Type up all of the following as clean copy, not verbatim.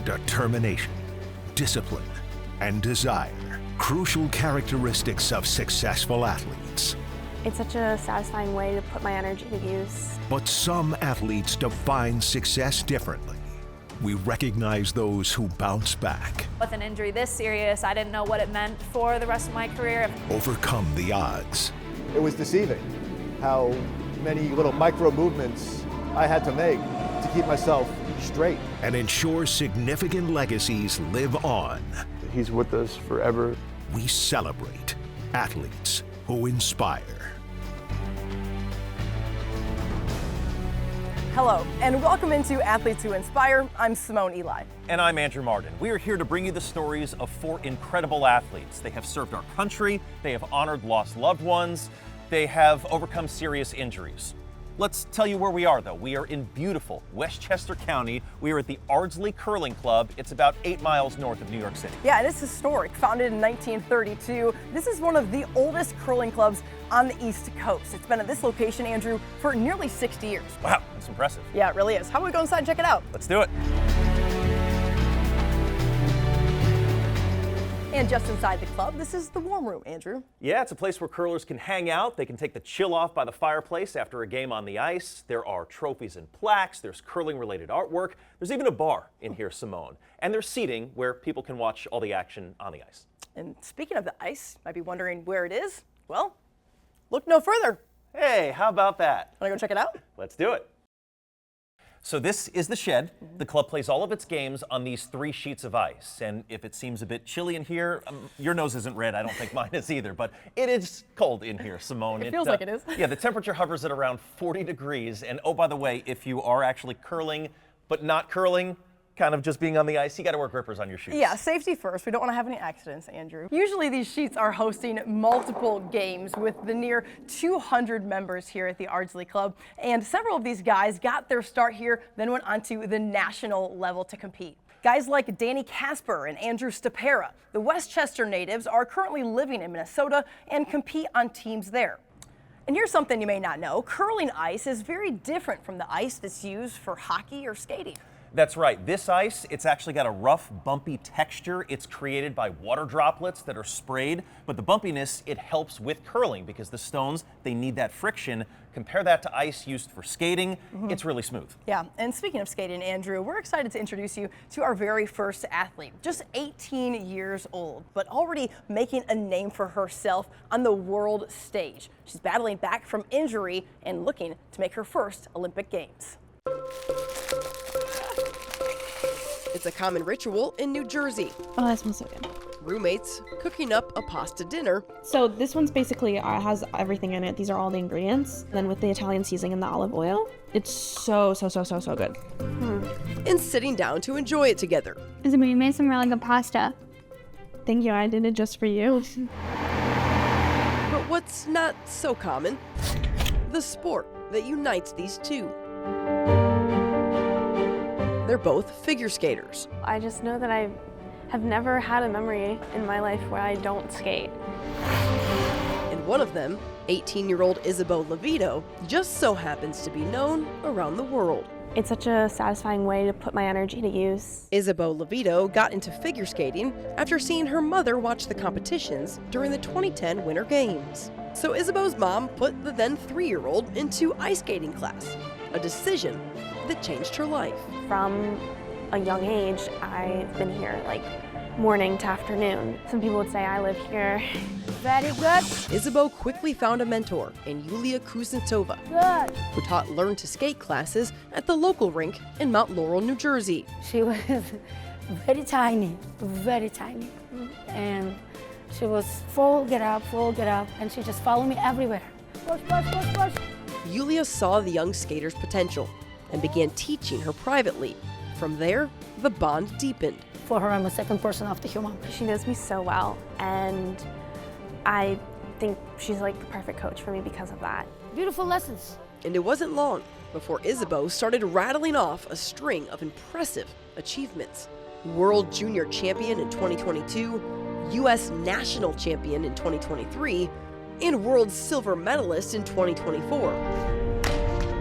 determination, discipline, and desire. Crucial characteristics of successful athletes. It's such a satisfying way to put my energy to use. But some athletes define success differently. We recognize those who bounce back. With an injury this serious, I didn't know what it meant for the rest of my career. Overcome the odds. It was deceiving how many little micro movements I had to make to keep myself straight. And ensure significant legacies live on. He's with us forever. We celebrate athletes who inspire. Hello, and welcome into Athletes Who Inspire. I'm Simone Eli. And I'm Andrew Marden. We are here to bring you the stories of 4 incredible athletes. They have served our country, they have honored lost loved ones, they have overcome serious injuries. Let's tell you where we are, though. We are in beautiful Westchester County. We are at the Ardsley Curling Club. It's about 8 miles north of New York City. Yeah, it is historic. Founded in 1932, this is one of the oldest curling clubs on the East Coast. It's been at this location, Andrew, for nearly 60 years. Wow, that's impressive. Yeah, it really is. How about we go inside and check it out? Let's do it. And just inside the club, this is the warm room, Andrew. Yeah, it's a place where curlers can hang out. They can take the chill off by the fireplace after a game on the ice. There are trophies and plaques. There's curling-related artwork. There's even a bar in here, Simone. And there's seating where people can watch all the action on the ice. And speaking of the ice, you might be wondering where it is. Well, look no further. Hey, how about that? Want to go check it out? Let's do it. So this is the shed. The club plays all of its games on these 3 sheets of ice. And if it seems a bit chilly in here, your nose isn't red. I don't think mine is either. But it is cold in here, Simone. It feels like it is. Yeah, the temperature hovers at around 40 degrees. And oh, by the way, if you are actually curling but not curling, kind of just being on the ice, you got to wear grippers on your shoes. Yeah, safety first. We don't want to have any accidents, Andrew. Usually these sheets are hosting multiple games with the near 200 members here at the Ardsley Club. And several of these guys got their start here, then went on to the national level to compete. Guys like Danny Casper and Andrew Stapera, the Westchester natives, are currently living in Minnesota and compete on teams there. And here's something you may not know. Curling ice is very different from the ice that's used for hockey or skating. That's right. This ice, it's actually got a rough, bumpy texture. It's created by water droplets that are sprayed, but the bumpiness, it helps with curling because the stones, they need that friction. Compare that to ice used for skating. It's really smooth. Yeah, and speaking of skating, Andrew, we're excited to introduce you to our very first athlete. Just 18 years old, but already making a name for herself on the world stage. She's battling back from injury and looking to make her first Olympic Games. It's a common ritual in New Jersey. Oh, that smells so good. Roommates cooking up a pasta dinner. So this one's basically has everything in it. These are all the ingredients. And then with the Italian seasoning and the olive oil, it's so good. And sitting down to enjoy it together. Isabeau, you made some really good pasta. Thank you, I did it just for you. But what's not so common? The sport that unites these two. They're both figure skaters. I just know that I have never had a memory in my life where I don't skate. And one of them, 18-year-old Isabeau Levito, just so happens to be known around the world. It's such a satisfying way to put my energy to use. Isabeau Levito got into figure skating after seeing her mother watch the competitions during the 2010 Winter Games. So Isabeau's mom put the then 3-year-old into ice skating class, a decision that changed her life. From a young age, I've been here like morning to afternoon. Some people would say I live here. Very good. Isabeau quickly found a mentor in Yulia Kuznetsova, who taught learn to skate classes at the local rink in Mount Laurel, New Jersey. She was very tiny, and she was full get up, and she just followed me everywhere. Push. Yulia saw the young skater's potential and began teaching her privately. From there, the bond deepened. For her, I'm a second person after her mom. She knows me so well, and I think she's like the perfect coach for me because of that. Beautiful lessons. And it wasn't long before Isabeau started rattling off a string of impressive achievements. World Junior Champion in 2022, U.S. National Champion in 2023, and World Silver Medalist in 2024.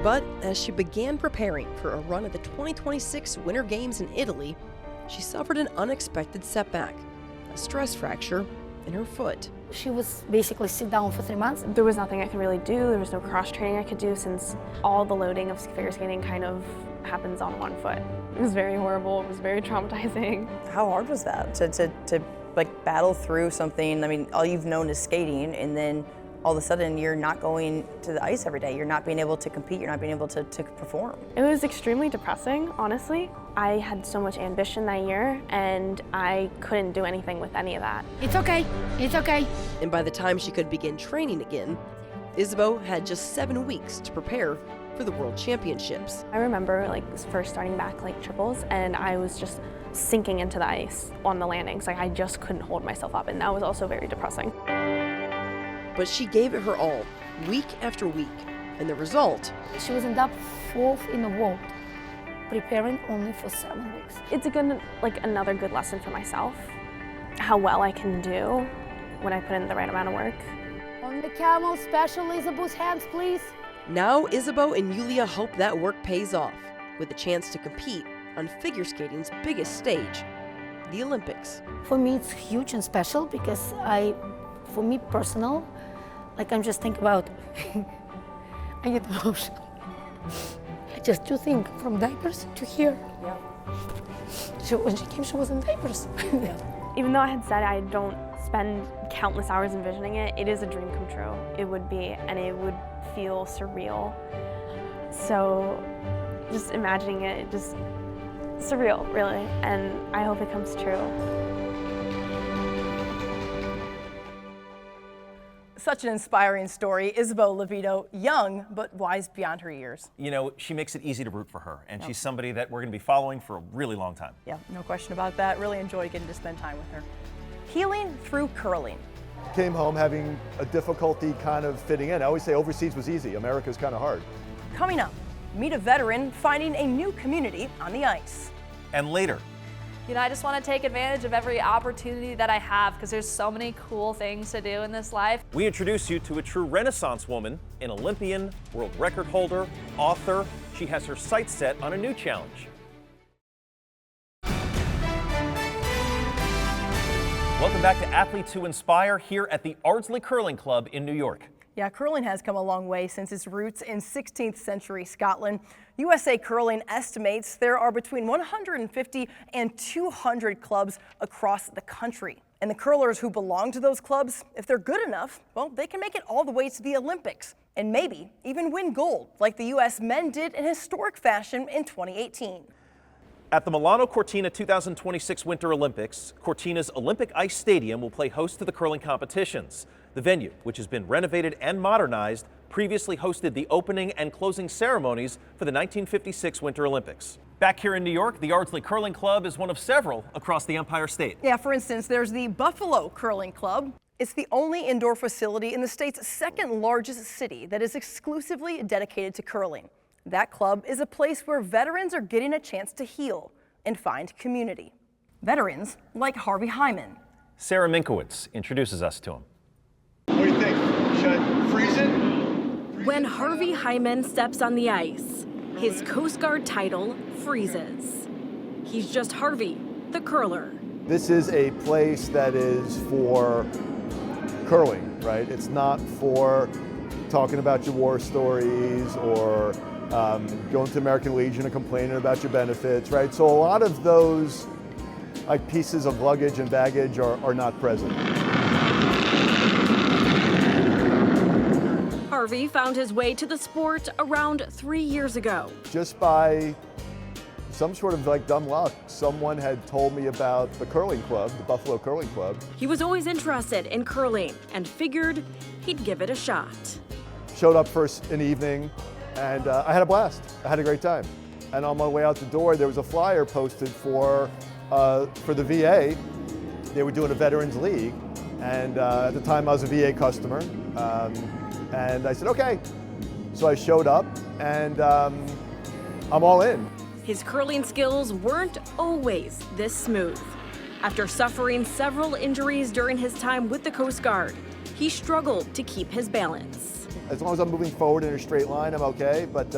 But as she began preparing for a run at the 2026 Winter Games in Italy, she suffered an unexpected setback, a stress fracture in her foot. She was basically sit down for 3 months. There was nothing I could really do. There was no cross training I could do since all the loading of figure skating kind of happens on one foot. It was very horrible. It was very traumatizing. How hard was that to like battle through something? I mean, all you've known is skating, and then all of a sudden you're not going to the ice every day. You're not being able to compete. You're not being able to perform. It was extremely depressing, honestly. I had so much ambition that year, and I couldn't do anything with any of that. It's okay, it's okay. And by the time she could begin training again, Isabeau had just 7 weeks to prepare for the World Championships. I remember first starting back triples, and I was just sinking into the ice on the landings. I just couldn't hold myself up, and that was also very depressing. But she gave it her all, week after week, and the result? She was ended up 4th in the world, preparing only for 7 weeks. It's another good lesson for myself, how well I can do when I put in the right amount of work. On the camel, special Isabeau's hands, please. Now Isabeau and Yulia hope that work pays off, with a chance to compete on figure skating's biggest stage, the Olympics. For me, it's huge and special because for me personal, I'm just think about, I get emotional. I just do think from diapers to here. Yeah. When she came, she was in diapers. Yeah. Even though I had said I don't spend countless hours envisioning it, it is a dream come true. It would be, and it would feel surreal. So just imagining it, just surreal, really, and I hope it comes true. Such an inspiring story. Isabeau Levito, young but wise beyond her years. You know, she makes it easy to root for her, and she's somebody that we're going to be following for a really long time. Yeah, no question about that. Really enjoyed getting to spend time with her. Healing through curling. Came home having a difficulty kind of fitting in. I always say overseas was easy. America's kind of hard. Coming up, meet a veteran finding a new community on the ice. And later, You know, I just want to take advantage of every opportunity that I have because there's so many cool things to do in this life. we introduce you to a true Renaissance woman, an Olympian, world record holder, author. She has her sights set on a new challenge. Welcome back to Athletes Who Inspire here at the Ardsley Curling Club in New York. Yeah, curling has come a long way since its roots in 16th century Scotland. USA Curling estimates there are between 150 and 200 clubs across the country. And the curlers who belong to those clubs, if they're good enough, well, they can make it all the way to the Olympics and maybe even win gold, like the U.S. men did in historic fashion in 2018. At the Milano Cortina 2026 Winter Olympics, Cortina's Olympic Ice Stadium will play host to the curling competitions. The venue, which has been renovated and modernized, previously hosted the opening and closing ceremonies for the 1956 Winter Olympics. Back here in New York, the Ardsley Curling Club is one of several across the Empire State. Yeah, for instance, there's the Buffalo Curling Club. It's the only indoor facility in the state's second largest city that is exclusively dedicated to curling. That club is a place where veterans are getting a chance to heal and find community. Veterans like Harvey Hyman. Sarah Minkowitz introduces us to him. What do you think? Should I freeze it? When Harvey Hyman steps on the ice, his Coast Guard title freezes. He's just Harvey, the curler. This is a place that is for curling, right? It's not for talking about your war stories or going to American Legion and complaining about your benefits, right? So a lot of those pieces of luggage and baggage are not present. Harvey found his way to the sport around 3 years ago. Just by some sort of dumb luck, someone had told me about the curling club, the Buffalo Curling Club. He was always interested in curling and figured he'd give it a shot. Showed up first in the evening and I had a blast. I had a great time. And on my way out the door, there was a flyer posted for the VA. They were doing a Veterans League. And at the time I was a VA customer. And I said, okay. So I showed up and I'm all in. His curling skills weren't always this smooth. After suffering several injuries during his time with the Coast Guard, he struggled to keep his balance. As long as I'm moving forward in a straight line, I'm okay, but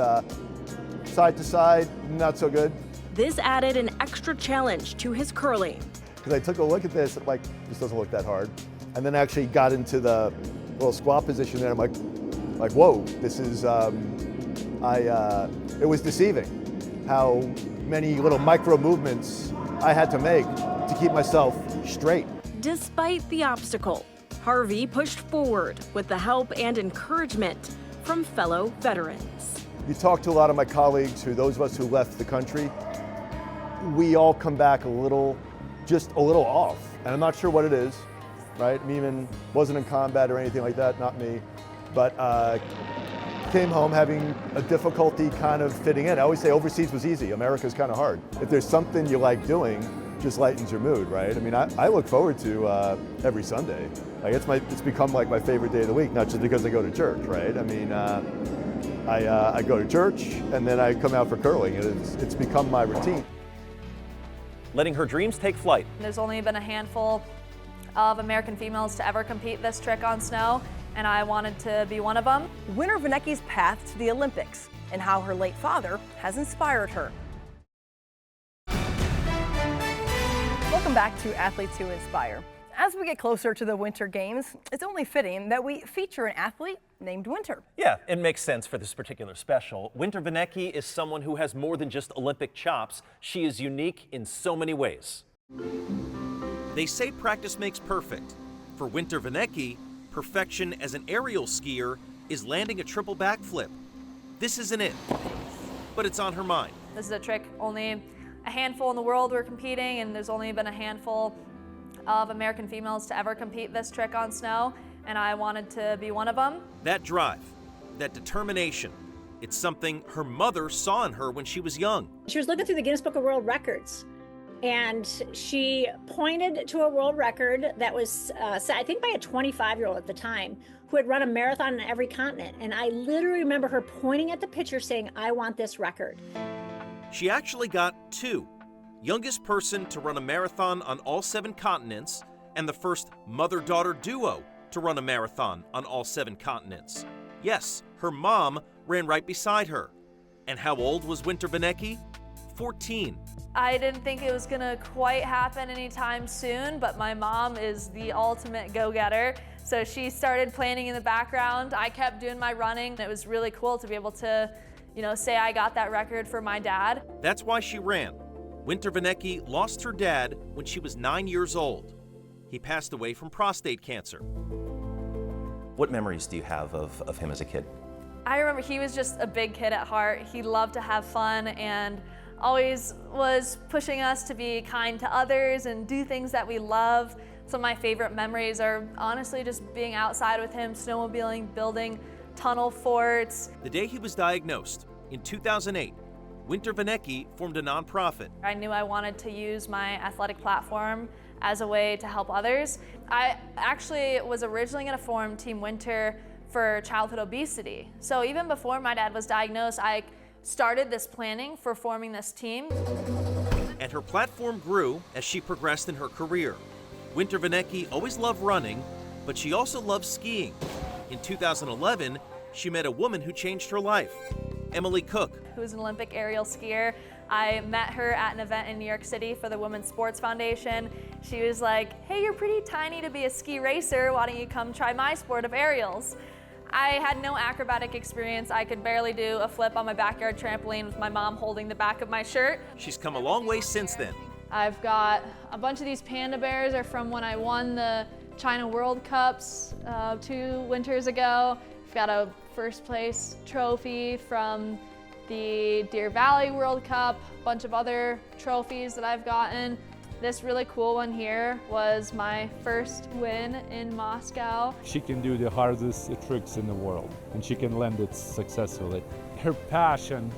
side to side, not so good. This added an extra challenge to his curling. Because I took a look at this, and I'm like, this doesn't look that hard. And then actually got into the little squat position there. I'm like, whoa, this is, it was deceiving how many little micro movements I had to make to keep myself straight. Despite the obstacle, Harvey pushed forward with the help and encouragement from fellow veterans. You talk to a lot of my colleagues, those of us who left the country, we all come back just a little off. And I'm not sure what it is, right? Even wasn't in combat or anything like that, not me. But came home having a difficulty kind of fitting in. I always say overseas was easy, America's kind of hard. If there's something you like doing, just lightens your mood, right? I mean, I look forward to every Sunday. Like it's become like my favorite day of the week, not just because I go to church, right? I mean, I go to church and then I come out for curling, and it's become my routine. Letting her dreams take flight. There's only been a handful of American females to ever compete this trick on snow, and I wanted to be one of them. Winner Vinecki's path to the Olympics and how her late father has inspired her. Welcome back to Athletes Who Inspire. As we get closer to the Winter Games, it's only fitting that we feature an athlete named Winter. Yeah, it makes sense for this particular special. Winter Vinecki is someone who has more than just Olympic chops. She is unique in so many ways. They say practice makes perfect. For Winter Vinecki, perfection as an aerial skier is landing a triple backflip. This isn't it, but it's on her mind. This is a trick only a handful in the world were competing, and there's only been a handful of American females to ever compete this trick on snow, and I wanted to be one of them. That drive, that determination, it's something her mother saw in her when she was young. She was looking through the Guinness Book of World Records, and she pointed to a world record that was set, I think, by a 25-year-old at the time, who had run a marathon on every continent. And I literally remember her pointing at the picture saying, I want this record. She actually got 2. Youngest person to run a marathon on all 7 continents, and the first mother-daughter duo to run a marathon on all 7 continents. Yes, her mom ran right beside her. And how old was Winter Vinecki? 14. I didn't think it was gonna quite happen anytime soon, but my mom is the ultimate go-getter. So she started planning in the background. I kept doing my running. It was really cool to be able to, say I got that record for my dad. That's why she ran. Winter Vinecki lost her dad when she was 9 years old. He passed away from prostate cancer. What memories do you have of him as a kid? I remember he was just a big kid at heart. He loved to have fun and always was pushing us to be kind to others and do things that we love. Some of my favorite memories are honestly just being outside with him, snowmobiling, building tunnel forts. The day he was diagnosed, in 2008, Winter Vinecki formed a nonprofit. I knew I wanted to use my athletic platform as a way to help others. I actually was originally going to form Team Winter for childhood obesity. So even before my dad was diagnosed, I started this planning for forming this team. And her platform grew as she progressed in her career. Winter Vinecki always loved running, but she also loved skiing. In 2011, she met a woman who changed her life, Emily Cook, who's an Olympic aerial skier. I met her at an event in New York City for the Women's Sports Foundation. She was like, hey, you're pretty tiny to be a ski racer. Why don't you come try my sport of aerials? I had no acrobatic experience. I could barely do a flip on my backyard trampoline with my mom holding the back of my shirt. She's come a long way since then. I've got a bunch of these panda bears are from when I won the China World Cups 2 winters ago. I've got a first place trophy from the Deer Valley World Cup, a bunch of other trophies that I've gotten. This really cool one here was my first win in Moscow. She can do the hardest tricks in the world, and she can land it successfully. Her passion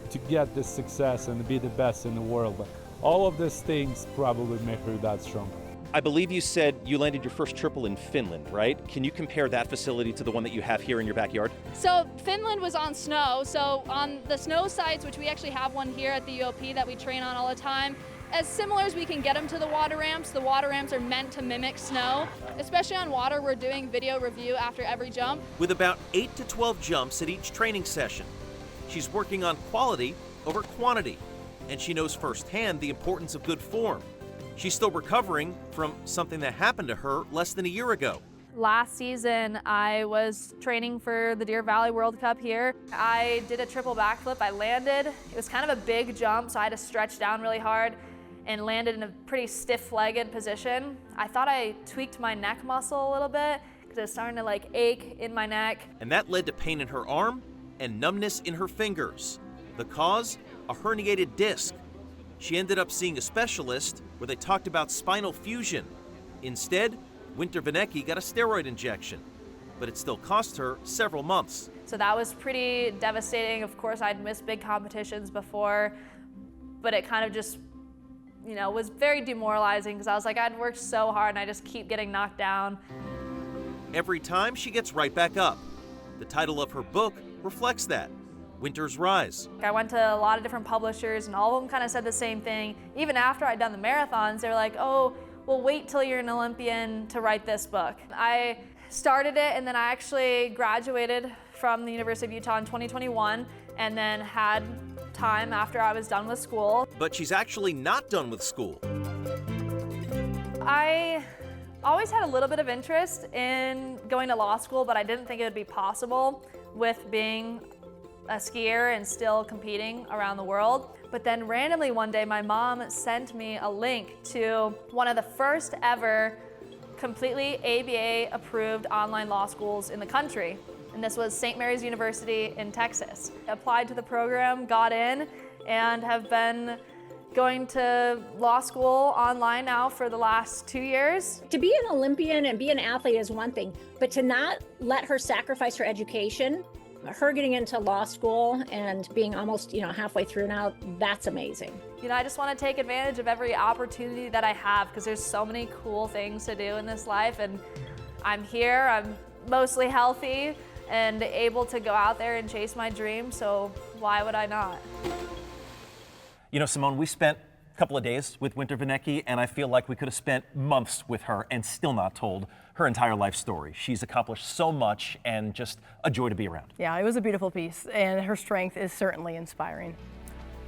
to get this success and be the best in the world, all of these things probably make her that strong. I believe you said you landed your first triple in Finland, right? Can you compare that facility to the one that you have here in your backyard? So Finland was on snow. So on the snow sites, which we actually have one here at the UOP that we train on all the time, as similar as we can get them to the water ramps are meant to mimic snow. Especially on water, we're doing video review after every jump. With about 8 to 12 jumps at each training session. She's working on quality over quantity. and she knows firsthand the importance of good form. She's still recovering from something that happened to her less than a year ago. Last season, I was training for the Deer Valley World Cup here. I did a triple backflip. I landed. It was kind of a big jump, so I had to stretch down really hard and landed in a pretty stiff-legged position. I thought I tweaked my neck muscle a little bit because it was starting to like ache in my neck. And that led to pain in her arm and numbness in her fingers. The cause? A herniated disc. She ended up seeing a specialist where they talked about spinal fusion. Instead, Winter Vinecki got a steroid injection, but it still cost her several months. So that was pretty devastating. Of course, I'd missed big competitions before, but it kind of just, was very demoralizing because I was like, I'd worked so hard and I just keep getting knocked down. Every time she gets right back up. The title of her book reflects that, Winter's Rise. I went to a lot of different publishers and all of them kind of said the same thing. Even after I'd done the marathons, they were like, oh, well, wait till you're an Olympian to write this book. I started it and then I actually graduated from the University of Utah in 2021 and then had time after I was done with school. But she's actually not done with school. I always had a little bit of interest in going to law school, but I didn't think it would be possible with being a skier and still competing around the world. But then randomly one day, my mom sent me a link to one of the first ever completely ABA approved online law schools in the country. And this was St. Mary's University in Texas. I applied to the program, got in, and have been going to law school online now for the last 2 years. To be an Olympian and be an athlete is one thing, but to not let her sacrifice her education, her getting into law school and being almost, halfway through now, that's amazing. I just want to take advantage of every opportunity that I have because there's so many cool things to do in this life, and I'm here, I'm mostly healthy and able to go out there and chase my dream, so why would I not? Simone, we spent a couple of days with Winter Vinecki, and I feel like we could have spent months with her and still not told her entire life story. She's accomplished so much and just a joy to be around. Yeah, it was a beautiful piece, and her strength is certainly inspiring.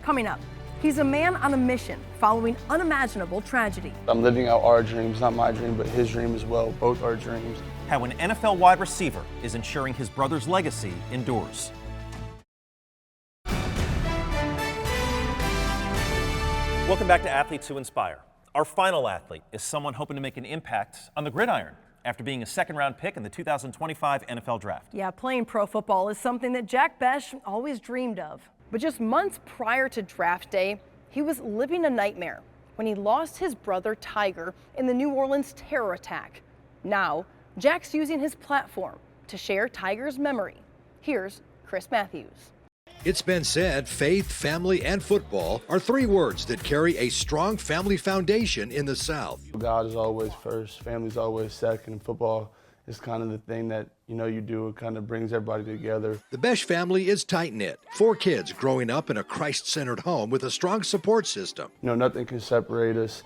Coming up, he's a man on a mission following unimaginable tragedy. I'm living out our dreams, not my dream, but his dream as well, both our dreams. How an NFL wide receiver is ensuring his brother's legacy endures. Welcome back to Athletes Who Inspire. Our final athlete is someone hoping to make an impact on the gridiron after being a second-round pick in the 2025 NFL Draft. Yeah, playing pro football is something that Jack Bech always dreamed of. But just months prior to draft day, he was living a nightmare when he lost his brother Tiger in the New Orleans terror attack. Now, Jack's using his platform to share Tiger's memory. Here's Chris Matthews. It's been said faith, family, and football are three words that carry a strong family foundation in the South. God is always first, family's always second, and football is kind of the thing that, you do, it kind of brings everybody together. The Bech family is tight-knit. 4 kids growing up in a Christ-centered home with a strong support system. Nothing can separate us.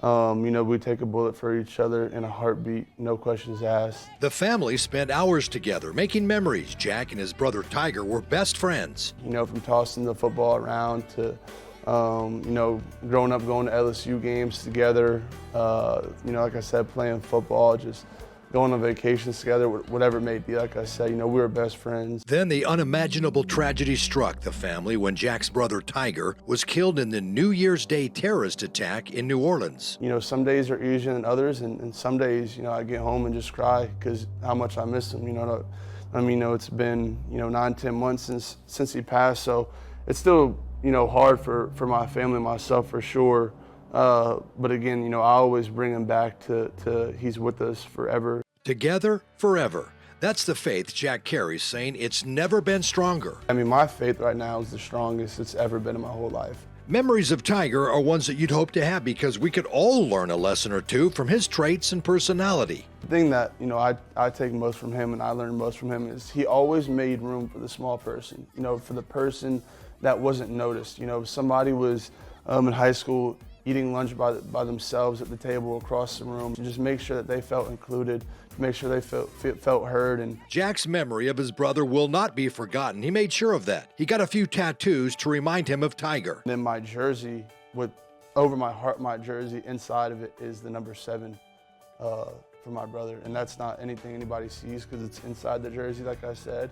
We take a bullet for each other in a heartbeat, no questions asked. The family spent hours together making memories. Jack and his brother Tiger were best friends. From tossing the football around to, growing up going to LSU games together, like I said, playing football, just going on vacations together, whatever it may be. Like I said, we were best friends. Then the unimaginable tragedy struck the family when Jack's brother Tiger was killed in the New Year's Day terrorist attack in New Orleans. Some days are easier than others, and some days, I get home and just cry because how much I miss him. It's been, 9-10 months since he passed, so it's still, hard for my family and myself for sure. But again, I always bring him back to he's with us forever. Together, forever. That's the faith Jack carries, saying it's never been stronger. My faith right now is the strongest it's ever been in my whole life. Memories of Tiger are ones that you'd hope to have because we could all learn a lesson or two from his traits and personality. The thing that, I take most from him and I learn most from him is he always made room for the small person, for the person that wasn't noticed. If somebody was in high school, eating lunch by themselves at the table across the room, to just make sure that they felt included, to make sure they felt heard. And Jack's memory of his brother will not be forgotten. He made sure of that. He got a few tattoos to remind him of Tiger. then my jersey, over my heart, my jersey, inside of it is the number 7 for my brother. And that's not anything anybody sees because it's inside the jersey, like I said.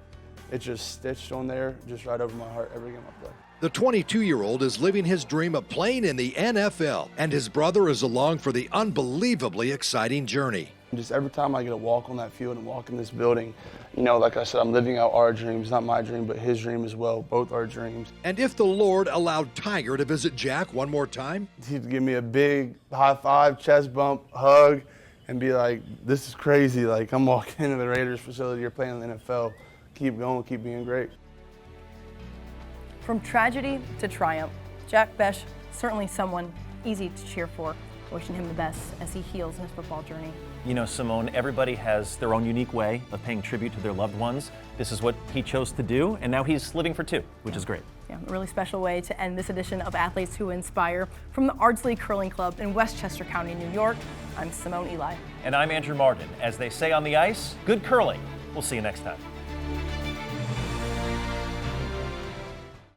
It's just stitched on there, just right over my heart every game I play. The 22-year-old is living his dream of playing in the NFL, and his brother is along for the unbelievably exciting journey. Just every time I get to walk on that field and walk in this building, you know, like I said, I'm living out our dreams, not my dream, but his dream as well, both our dreams. And if the Lord allowed Tiger to visit Jack one more time, he'd give me a big high five, chest bump, hug, and be like, this is crazy. Like, I'm walking into the Raiders facility, you're playing in the NFL. Keep going, keep being great. From tragedy to triumph, Jack Bech, certainly someone easy to cheer for. Wishing him the best as he heals in his football journey. You know, Simone, everybody has their own unique way of paying tribute to their loved ones. This is what he chose to do, and now he's living for 2, which is great. Yeah, a really special way to end this edition of Athletes Who Inspire. From the Ardsley Curling Club in Westchester County, New York, I'm Simone Eli. And I'm Andrew Marden. As they say on the ice, good curling. We'll see you next time.